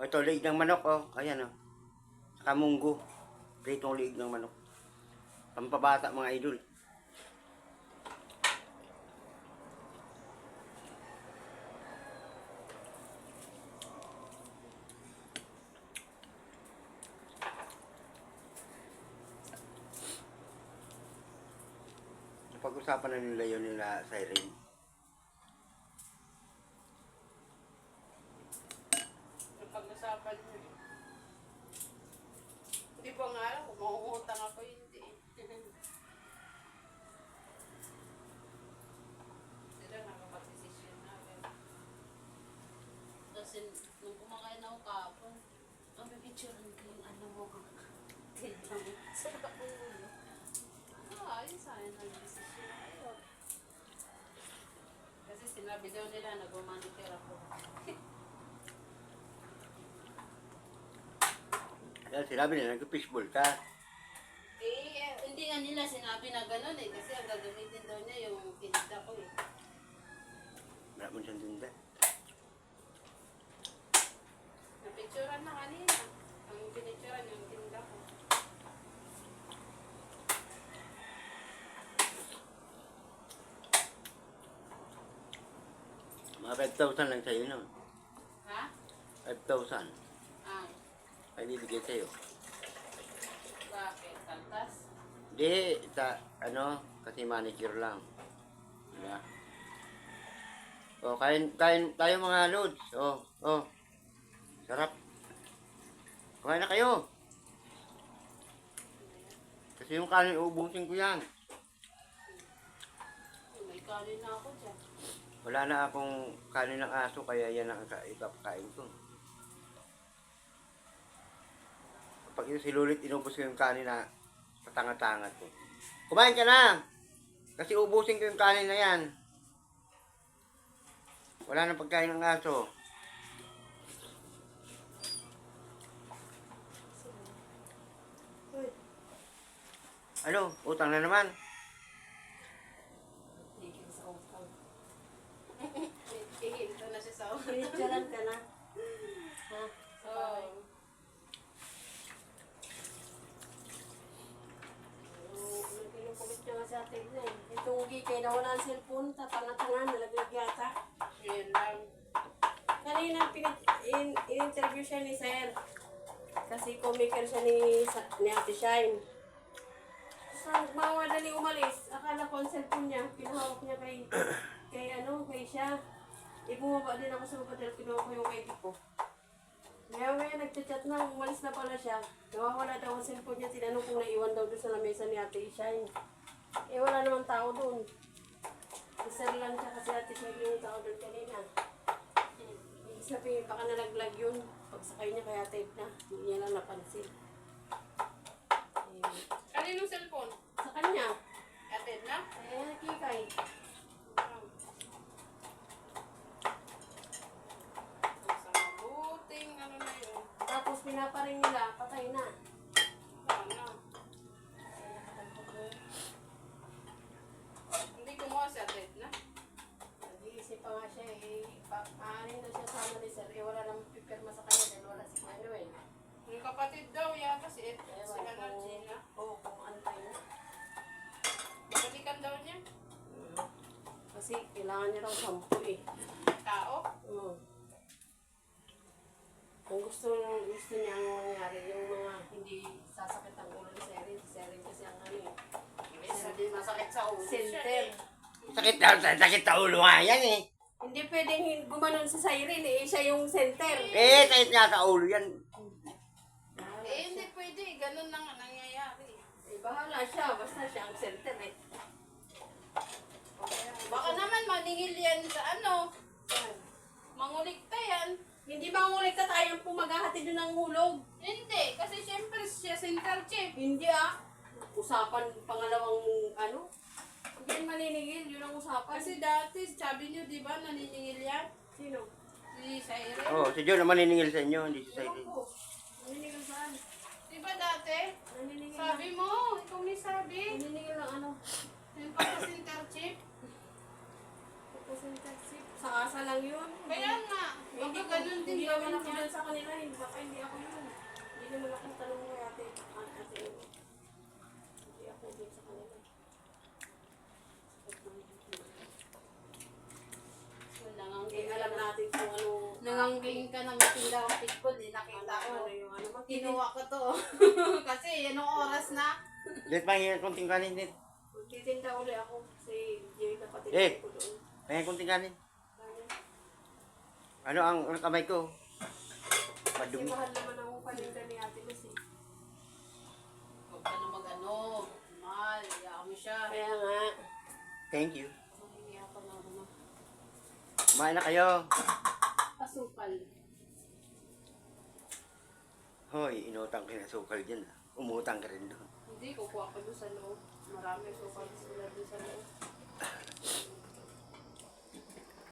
O ito, liig ng manok, oh. Ayan, oh. Saka munggo. Pritong liig ng manok. Pampabata, mga idol. Pag-usapan na nila yun nila sa Irene. Pag-usapan nyo. Hindi pa nga alam kung mauutang ako hindi. Sila nakapag-desisyon na. Kasi nung kumakain ako kapon, ang pipicturean ko yung ano mo. Sarap ang ulo. Ayos sayang ang desisyon. Ayun. Kasi sinabi daw nila nag-manicure ako. Kaya sinabi nila, nag-fishball ka. Hindi nga nila sinabi na gano'n eh. Kasi ang gagamitin daw niya yung tinda ko eh. Wala mo siyang tinda. Napicturean na kanina. Ang pinicturean yung tinda ko. Mga 5,000 lang sa'yo nun. Ha? 5,000. Ah, Ay, bibigay sa'yo. bakit? Kaltas? Hindi, kasi manicure lang. Diba? O, kain tayo mga lods. O. Sarap. Kumain na kayo. Kasi yung kanin, uubusin ko yan. May kanin na ako dyan. Wala na akong kanin ng aso, kaya yan ang ipapakain ko. Kapag yung silulit, inubos ko yung kanin na patanga-tanga ko. Kumain ka na! Kasi ubusin ko yung kanin na yan. Wala na pagkain ng aso. Ano? Utang na naman. Higil sa utang. Hihinto na siya sa utang. Pinicturean ka na. Ha? Oo. Kinukulit niya nga sa atin na eh. Itong gikay na wala ang cellphone, tatanga-tanga, nalaglag yata. Yun lang. Kanina, in-interview siya ni Sir. Kasi co-maker siya ni Ate Shine. So, mamadali umalis. Akala ko ang cellphone niya, pinahawak niya kay siya. Bumaba din ako sa hotel, kinuha ko yung ID ko. Maya nagchat-chat na, umalis na pala siya. Nawawala daw ang cellphone niya, tinanong kung naiwan daw doon sa lamesa ni Ate Shine. Eh wala namang tao doon. Isa lang siya kasi Ate Shine yung tao doon kanina. Ibig sabihin, baka nalaglag yun. Pagsakay niya kaya tape na, hindi niya lang napansin. Kaninong cellphone? Sa kanya, Atid na? kikay. Sa mabuting ano na yun. Tapos pinaparing nila, patay na. Ano? Hindi kumuha si Atid na. Nag-iisip pa nga siya maanin daw siya sama ni Sir. Wala namang pipirma sa kanya dahil wala si Manuel. Yung kapatid daw yata si Ewan Energy na. kung antay na. Balikan daw niya. Kasi kailangan niya raw 10 eh. Tao. Kung gusto niya ang mangyari, yung mga hindi sasakit ang ulo ni Serin. Si Serin kasi ang ano eh. Isa din masakit sa ulo. Center. Sakit na ulo nga yan eh. Hindi pwedeng gumanon si Siren eh. Siya yung center. Sakit nga sa ulo yan. Hindi pwede. Ganun na nga nangyayari. Bahala siya. Basta siya ang center eh. Baka naman maningil yan sa ano. Mangulikta yan. Hindi ba ngulik ka tayong pumaghahatid yun ng hulog? Hindi. Kasi syempre siya center chief. Hindi ah. Usapan pangalawang ano? Hindi yan maniningil. Yun ang usapan. Kasi dati sabi niyo di ba naniningil yan? Sino? Si Siren. Si John naman niningil sa inyo, hindi si Ewan Siren. ko. Naniningil saan? Di ba dati? Naniningil Sabi mo. Ikaw may sabi. Naniningil ng ano? Yung pagka-center chief. Sa asa lang yun. Kaya nga. Hindi Baka ganun din hindi gawin naman ako niya. sa kanila, hindi baka hindi ako yun. Hindi naman ako tanong mo ate. Ate, hindi ako dun sa kanila. Eh, alam natin kung ano. Nangangling ka na matinda ang tikod, eh. Nakita ko. Ano yung ano. Kinuha ko to. Kasi, anong oras na? Let pangin konting kanin din. Magtitinda uli ako. Si Jay kapatid Eh. ko doon. Pangin konting kanin. Ano? Ano ang kamay ko? Kasi Madumi. mahal naman ang paninda ni Ate Luz eh. Huwag ka na mag-ano. Mahal, iyakan mo siya. Kaya nga. Thank you. Mahihiya ka na naman. Kumain na kayo. Pasukal. Hoy, inutang ka na sukal dyan. Umutang ka rin doon. Hindi, kukuha ko doon sa loob. Marami so sila doon sa loob.